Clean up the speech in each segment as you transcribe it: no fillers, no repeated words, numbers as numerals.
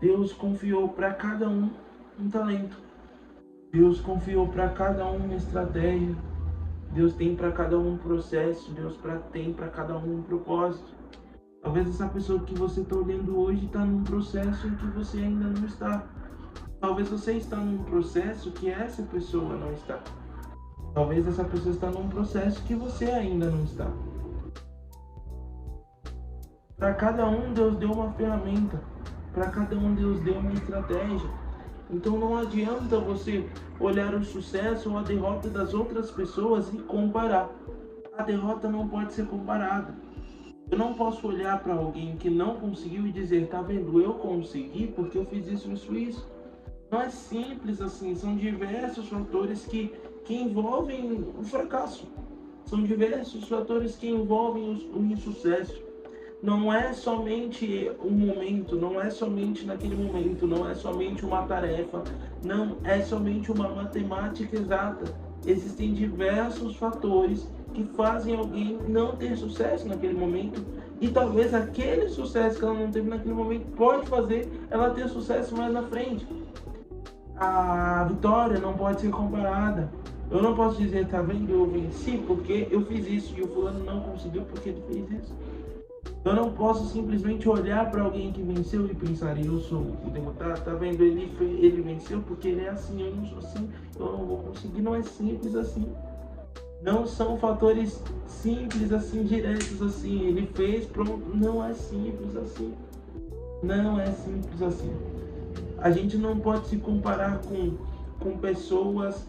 Deus confiou para cada um talento. Deus confiou para cada um uma estratégia. Deus tem para cada um processo. Deus tem para cada um propósito. Talvez essa pessoa que você está olhando hoje está num processo em que você ainda não está. Talvez você está num processo que essa pessoa não está. Talvez essa pessoa está num processo que você ainda não está. Para cada um, Deus deu uma ferramenta. Para cada um, Deus deu uma estratégia. Então não adianta você olhar o sucesso ou a derrota das outras pessoas e comparar. A derrota não pode ser comparada. Eu não posso olhar para alguém que não conseguiu e dizer, tá vendo, eu consegui porque eu fiz isso. Não é simples assim, são diversos fatores que envolvem o fracasso. São diversos fatores que envolvem o insucesso. Não é somente um momento, não é somente naquele momento, não é somente uma tarefa, não é somente uma matemática exata. Existem diversos fatores que fazem alguém não ter sucesso naquele momento e talvez aquele sucesso que ela não teve naquele momento pode fazer ela ter sucesso mais na frente. A vitória não pode ser comparada. Eu não posso dizer, tá vendo, eu venci porque eu fiz isso e o fulano não conseguiu porque ele fez isso. Eu não posso simplesmente olhar para alguém que venceu e pensar, eu sou o derrotado, tá vendo, ele venceu porque ele é assim, eu não sou assim, eu não vou conseguir. Não é simples assim. Não são fatores simples assim, diretos assim, ele fez, pronto. Não é simples assim. Não é simples assim. A gente não pode se comparar com pessoas,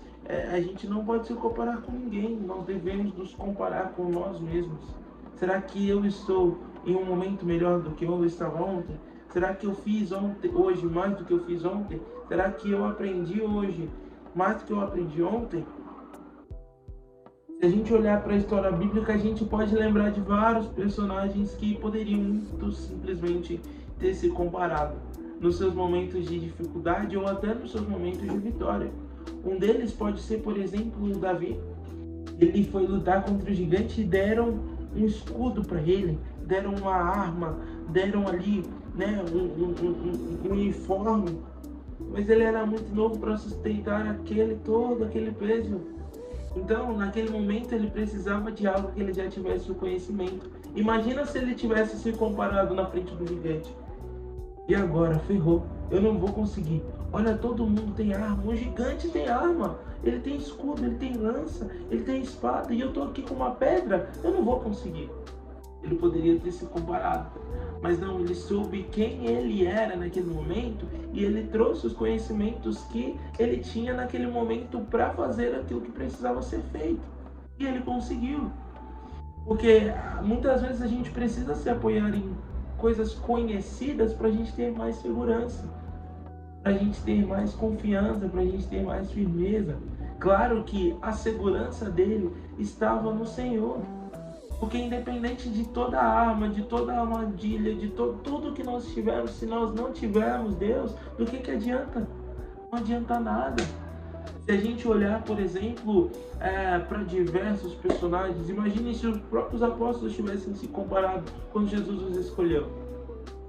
a gente não pode se comparar com ninguém, nós devemos nos comparar com nós mesmos. Será que eu estou em um momento melhor do que eu estava ontem? Será que eu fiz hoje mais do que eu fiz ontem? Será que eu aprendi hoje mais do que eu aprendi ontem? Se a gente olhar para a história bíblica, a gente pode lembrar de vários personagens que poderiam muito simplesmente ter se comparado nos seus momentos de dificuldade ou até nos seus momentos de vitória. Um deles pode ser, por exemplo, o Davi. Ele foi lutar contra o gigante e deram um escudo para ele, deram uma arma, deram ali, né, um uniforme, mas ele era muito novo para sustentar todo aquele peso. Então, naquele momento, ele precisava de algo que ele já tivesse o conhecimento. Imagina se ele tivesse se comparado na frente do gigante. E agora, ferrou, eu não vou conseguir. Olha, todo mundo tem arma, o gigante tem arma, ele tem escudo, ele tem lança, ele tem espada, e eu tô aqui com uma pedra, eu não vou conseguir. Ele poderia ter se comparado, mas não, ele soube quem ele era naquele momento e ele trouxe os conhecimentos que ele tinha naquele momento para fazer aquilo que precisava ser feito. E ele conseguiu. Porque muitas vezes a gente precisa se apoiar em coisas conhecidas para a gente ter mais segurança, para a gente ter mais confiança, para a gente ter mais firmeza. Claro que a segurança dele estava no Senhor. Porque independente de toda a arma, de toda a armadilha, de tudo que nós tivermos, se nós não tivermos Deus, do que adianta? Não adianta nada. Se a gente olhar, por exemplo, para diversos personagens, imagine se os próprios apóstolos tivessem se comparado quando Jesus os escolheu.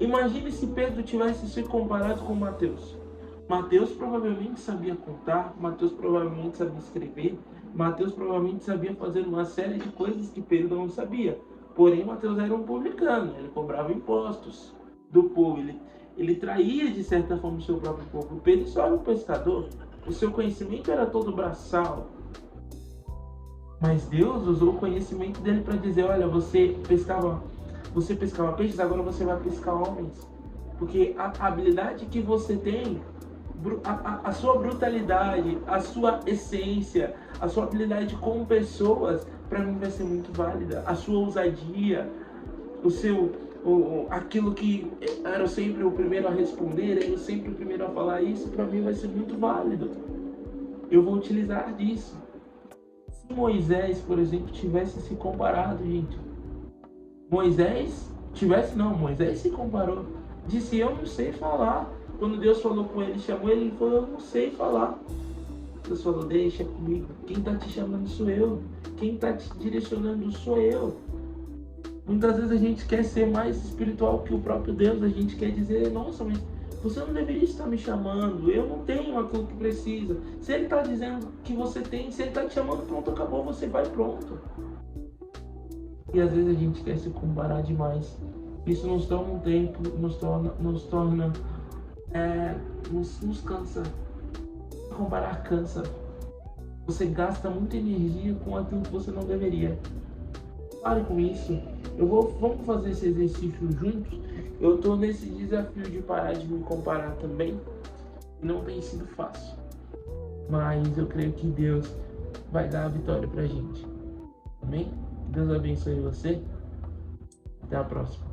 Imagine se Pedro tivesse se comparado com Mateus. Mateus provavelmente sabia contar, Mateus provavelmente sabia escrever, Mateus provavelmente sabia fazer uma série de coisas que Pedro não sabia. Porém, Mateus era um publicano, ele cobrava impostos do povo, ele traía de certa forma o seu próprio povo. Pedro só era um pescador, o seu conhecimento era todo braçal. Mas Deus usou o conhecimento dele para dizer, olha, você pescava peixes, agora você vai pescar homens. Porque a habilidade que você tem, a sua brutalidade, a sua essência, a sua habilidade com pessoas, para mim vai ser muito válida. A sua ousadia, aquilo que era sempre o primeiro a responder, era sempre o primeiro a falar, isso para mim vai ser muito válido. Eu vou utilizar disso. Se Moisés, por exemplo, tivesse se comparado, gente, Moisés se comparou, disse, eu não sei falar. Quando Deus falou com ele, chamou ele, ele falou, eu não sei falar. Deus falou, deixa comigo, quem está te chamando sou eu, quem está te direcionando sou eu. Muitas vezes a gente quer ser mais espiritual que o próprio Deus, a gente quer dizer, nossa, mas Você não deveria estar me chamando. Eu não tenho aquilo que precisa. Se ele está dizendo que você tem, se ele está te chamando, pronto, acabou, você vai pronto. E às vezes a gente quer se comparar demais. Isso nos toma um tempo, nos cansa. Comparar cansa. Você gasta muita energia com aquilo que você não deveria. Pare com isso. Vamos fazer esse exercício juntos. Eu tô nesse desafio de parar de me comparar também. Não tem sido fácil. Mas eu creio que Deus vai dar a vitória pra gente. Amém? Deus abençoe você. Até a próxima.